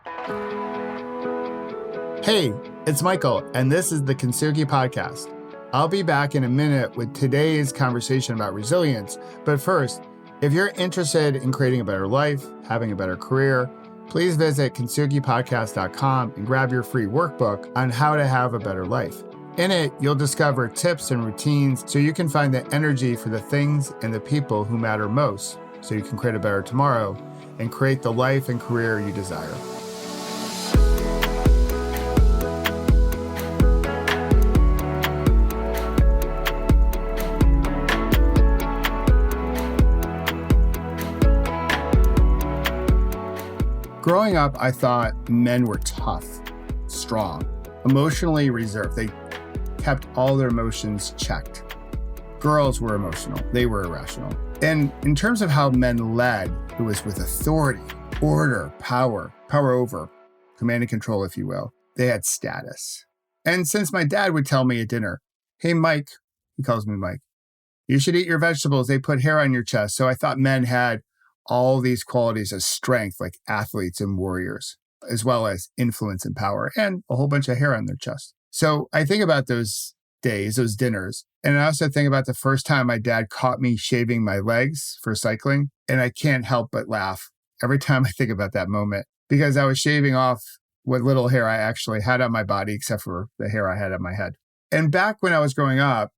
Hey, it's Michael, and this is the Kintsugi Podcast. I'll be back in a minute with today's conversation about resilience. But first, if you're interested in creating a better life, having a better career, please visit kintsugipodcast.com and grab your free workbook on how to have a better life. In it, you'll discover tips and routines so you can find the energy for the things and the people who matter most, so you can create a better tomorrow and create the life and career you desire. Growing up, I thought men were tough, strong, emotionally reserved. They kept all their emotions checked. Girls were emotional. They were irrational. And in terms of how men led, it was with authority, order, power over, command and control, if you will. They had status. And since my dad would tell me at dinner, "Hey, Mike," he calls me Mike, "you should eat your vegetables. They put hair on your chest." So I thought men had all these qualities of strength, like athletes and warriors, as well as influence and power, and a whole bunch of hair on their chest. So I think about those days, those dinners, and I also think about the first time my dad caught me shaving my legs for cycling, and I can't help but laugh every time I think about that moment, because I was shaving off what little hair I actually had on my body, except for the hair I had on my head. And back when I was growing up,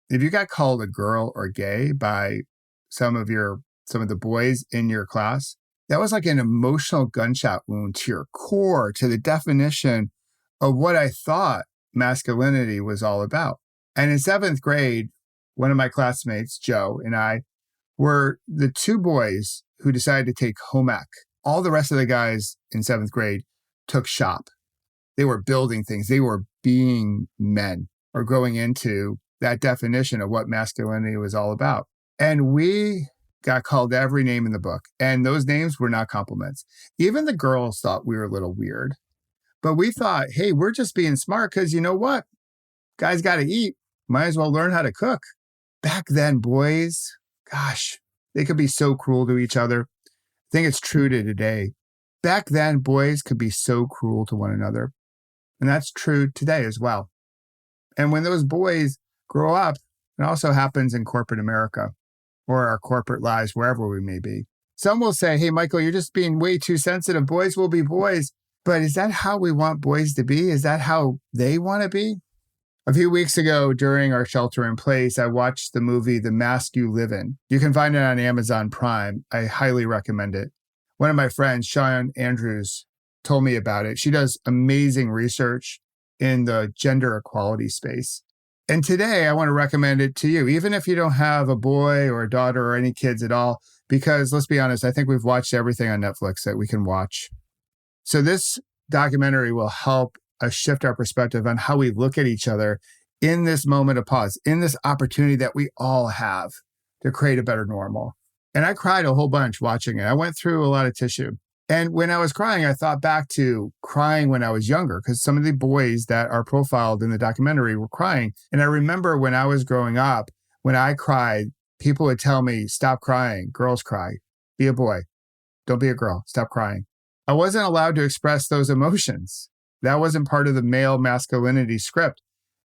if you got called a girl or gay by some of the boys in your class, that was like an emotional gunshot wound to your core, to the definition of what I thought masculinity was all about. And in 7th grade, one of my classmates, Joe, and I were the two boys who decided to take home ec. All the rest of the guys in 7th grade took shop. They were building things. They were being men, or going into that definition of what masculinity was all about. And we got called every name in the book. And those names were not compliments. Even the girls thought we were a little weird. But we thought, hey, we're just being smart because you know what? Guys got to eat. Might as well learn how to cook. Back then, boys, gosh, they could be so cruel to each other. I think it's true to today. Back then, boys could be so cruel to one another. And that's true today as well. And when those boys grow up, it also happens in corporate America, or our corporate lives, wherever we may be. Some will say, hey, Michael, you're just being way too sensitive. Boys will be boys. But is that how we want boys to be? Is that how they want to be? A few weeks ago, during our shelter in place, I watched the movie The Mask You Live In. You can find it on Amazon Prime. I highly recommend it. One of my friends, Sean Andrews, told me about it. She does amazing research in the gender equality space. And today, I want to recommend it to you, even if you don't have a boy or a daughter or any kids at all, because let's be honest, I think we've watched everything on Netflix that we can watch. So this documentary will help us shift our perspective on how we look at each other in this moment of pause, in this opportunity that we all have to create a better normal. And I cried a whole bunch watching it. I went through a lot of tissue. And when I was crying, I thought back to crying when I was younger, because some of the boys that are profiled in the documentary were crying. And I remember when I was growing up, when I cried, people would tell me, stop crying. Girls cry. Be a boy. Don't be a girl. Stop crying. I wasn't allowed to express those emotions. That wasn't part of the male masculinity script.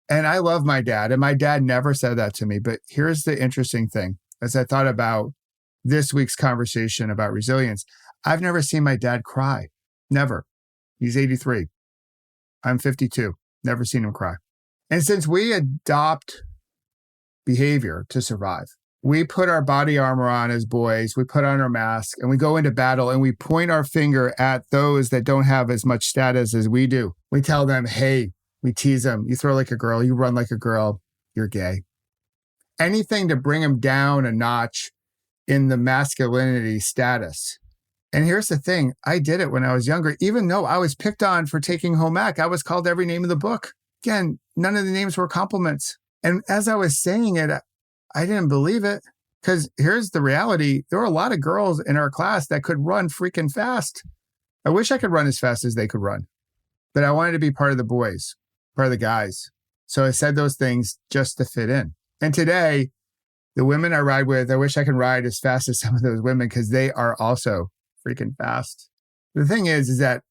And I love my dad, and my dad never said that to me. But here's the interesting thing. As I thought about this week's conversation about resilience, I've never seen my dad cry. Never. He's 83. I'm 52. Never seen him cry. And since we adopt behavior to survive, we put our body armor on as boys, we put on our mask, and we go into battle, and we point our finger at those that don't have as much status as we do. We tell them, hey, we tease them. You throw like a girl, you run like a girl, you're gay. Anything to bring them down a notch in the masculinity status. And here's the thing, I did it when I was younger. Even though I was picked on for taking home ec, I was called every name in the book. Again, none of the names were compliments. And as I was saying it, I didn't believe it, because here's the reality. There were a lot of girls in our class that could run freaking fast. I wish I could run as fast as they could run, but I wanted to be part of the boys, part of the guys. So I said those things just to fit in. And today, the women I ride with, I wish I could ride as fast as some of those women, because they are also freaking fast. The thing is that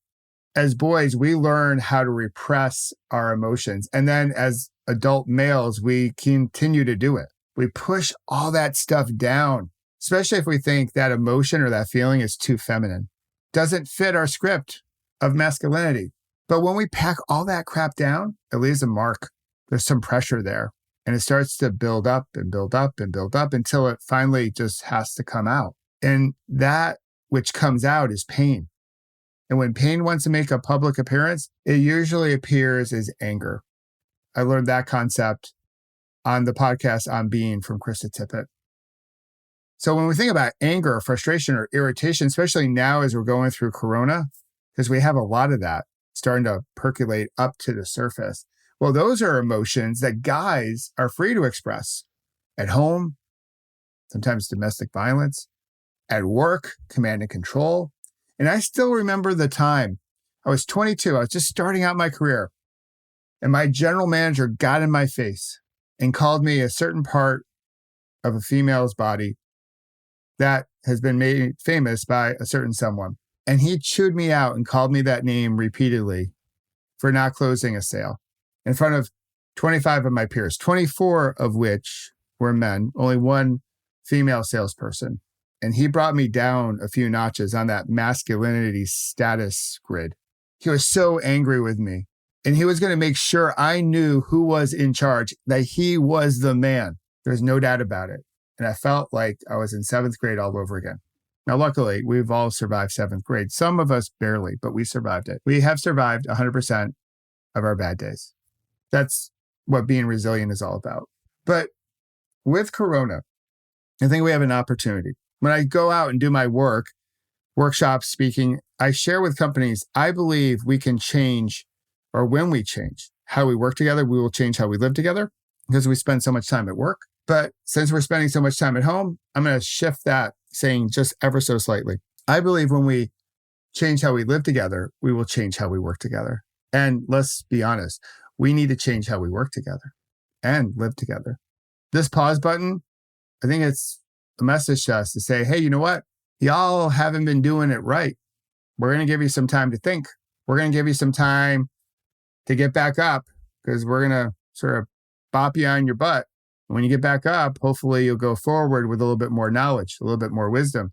as boys, we learn how to repress our emotions. And then as adult males, we continue to do it. We push all that stuff down, especially if we think that emotion or that feeling is too feminine. Doesn't fit our script of masculinity. But when we pack all that crap down, it leaves a mark. There's some pressure there. And it starts to build up and build up and build up until it finally just has to come out. And that which comes out is pain. And when pain wants to make a public appearance, it usually appears as anger. I learned that concept on the podcast On Being from Krista Tippett. So when we think about anger or frustration or irritation, especially now as we're going through Corona, because we have a lot of that starting to percolate up to the surface. Well, those are emotions that guys are free to express at home, sometimes domestic violence, at work, command and control. And I still remember the time I was 22. I was just starting out my career. And my general manager got in my face and called me a certain part of a female's body that has been made famous by a certain someone. And he chewed me out and called me that name repeatedly for not closing a sale in front of 25 of my peers, 24 of which were men, only one female salesperson. And he brought me down a few notches on that masculinity status grid. He was so angry with me. And he was going to make sure I knew who was in charge, that he was the man. There's no doubt about it. And I felt like I was in 7th grade all over again. Now, luckily, we've all survived 7th grade. Some of us barely, but we survived it. We have survived 100% of our bad days. That's what being resilient is all about. But with Corona, I think we have an opportunity. When I go out and do my work, workshops, speaking, I share with companies, I believe we can change, or when we change how we work together, we will change how we live together because we spend so much time at work. But since we're spending so much time at home, I'm going to shift that, saying just ever so slightly. I believe when we change how we live together, we will change how we work together. And let's be honest, we need to change how we work together and live together. This pause button, I think it's a message to us to say, hey, you know what? Y'all haven't been doing it right. We're going to give you some time to think. We're going to give you some time to get back up because we're going to sort of bop you on your butt. When you get back up, hopefully you'll go forward with a little bit more knowledge, a little bit more wisdom,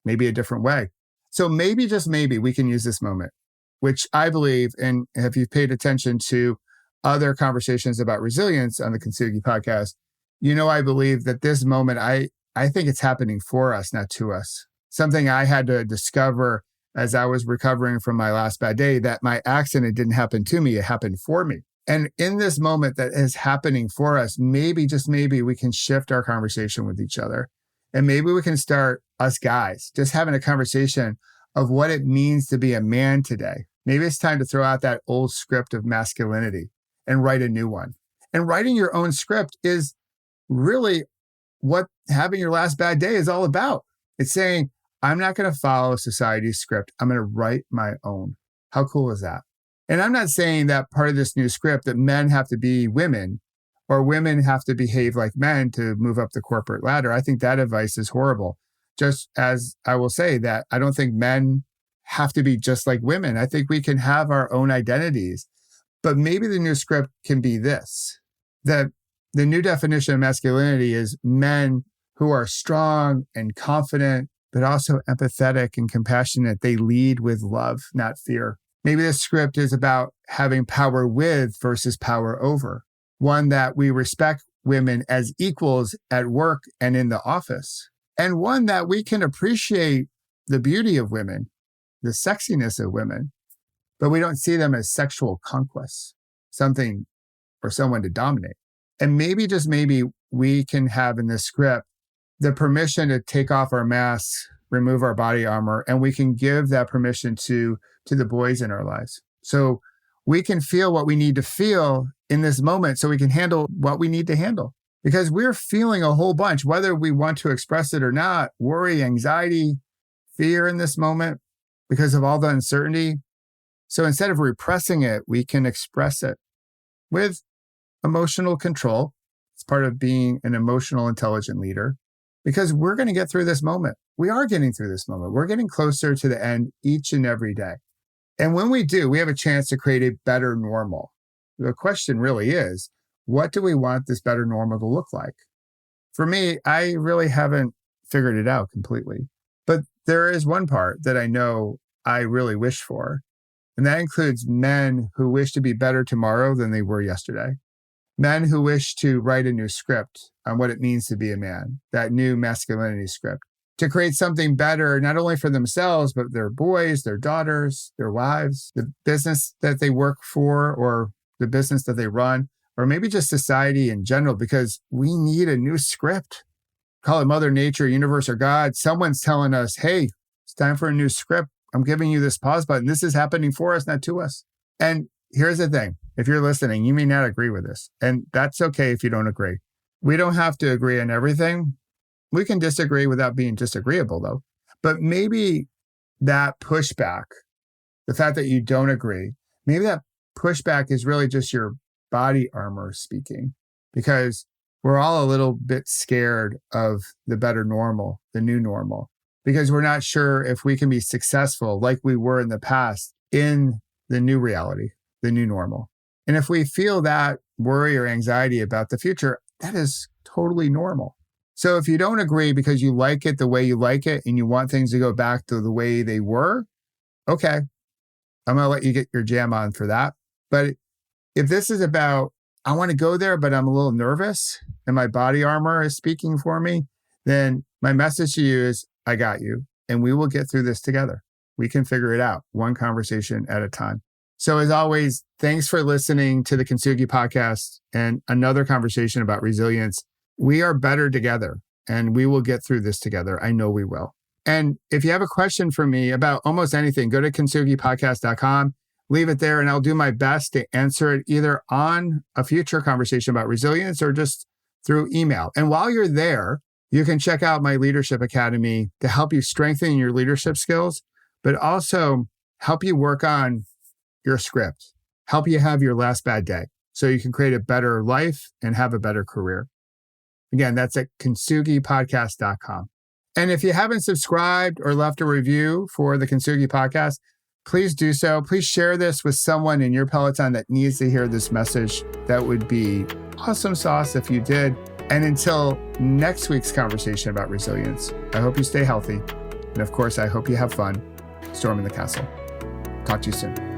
maybe a different way. So maybe, just maybe, we can use this moment, which I believe, and if you've paid attention to other conversations about resilience on the Kintsugi Podcast, you know I believe that this moment, I think it's happening for us, not to us. Something I had to discover as I was recovering from my last bad day, that my accident didn't happen to me, it happened for me. And in this moment that is happening for us, maybe, just maybe, we can shift our conversation with each other. And maybe we can start, us guys, just having a conversation of what it means to be a man today. Maybe it's time to throw out that old script of masculinity and write a new one. And writing your own script is really what having your last bad day is all about. It's saying, I'm not going to follow society's script. I'm going to write my own. How cool is that? And I'm not saying that part of this new script that men have to be women or women have to behave like men to move up the corporate ladder. I think that advice is horrible. Just as I will say that I don't think men have to be just like women. I think we can have our own identities. But maybe the new script can be this, that the new definition of masculinity is men who are strong and confident, but also empathetic and compassionate. They lead with love, not fear. Maybe this script is about having power with versus power over. One that we respect women as equals at work and in the office. And one that we can appreciate the beauty of women, the sexiness of women, but we don't see them as sexual conquests, something or someone to dominate. And maybe, just maybe, we can have in this script the permission to take off our masks, remove our body armor, and we can give that permission to the boys in our lives. So we can feel what we need to feel in this moment so we can handle what we need to handle. Because we're feeling a whole bunch, whether we want to express it or not, worry, anxiety, fear in this moment because of all the uncertainty. So instead of repressing it, we can express it with emotional control. It's part of being an emotional, intelligent leader because we're going to get through this moment. We are getting through this moment. We're getting closer to the end each and every day. And when we do, we have a chance to create a better normal. The question really is, what do we want this better normal to look like? For me, I really haven't figured it out completely. But there is one part that I know I really wish for, and that includes men who wish to be better tomorrow than they were yesterday. Men who wish to write a new script on what it means to be a man, that new masculinity script, to create something better, not only for themselves, but their boys, their daughters, their wives, the business that they work for, or the business that they run, or maybe just society in general, because we need a new script. Call it Mother Nature, universe, or God. Someone's telling us, hey, it's time for a new script. I'm giving you this pause button. This is happening for us, not to us. And here's the thing. If you're listening, you may not agree with this. And that's okay if you don't agree. We don't have to agree on everything. We can disagree without being disagreeable, though. But maybe that pushback, the fact that you don't agree, maybe that pushback is really just your body armor speaking, because we're all a little bit scared of the better normal, the new normal, because we're not sure if we can be successful like we were in the past in the new reality, the new normal. And if we feel that worry or anxiety about the future, that is totally normal. So if you don't agree because you like it the way you like it and you want things to go back to the way they were, okay, I'm going to let you get your jam on for that. But if this is about, I want to go there, but I'm a little nervous and my body armor is speaking for me, then my message to you is, I got you, and we will get through this together. We can figure it out one conversation at a time. So as always, thanks for listening to the Kintsugi Podcast and another conversation about resilience. We are better together, and we will get through this together. I know we will. And if you have a question for me about almost anything, go to kintsugipodcast.com, leave it there, and I'll do my best to answer it either on a future conversation about resilience or just through email. And while you're there, you can check out my Leadership Academy to help you strengthen your leadership skills, but also help you work on your script, help you have your last bad day so you can create a better life and have a better career. Again, that's at kintsugipodcast.com. And if you haven't subscribed or left a review for the Kintsugi Podcast, please do so. Please share this with someone in your Peloton that needs to hear this message. That would be awesome sauce if you did. And until next week's conversation about resilience, I hope you stay healthy. And of course, I hope you have fun storming the castle. Talk to you soon.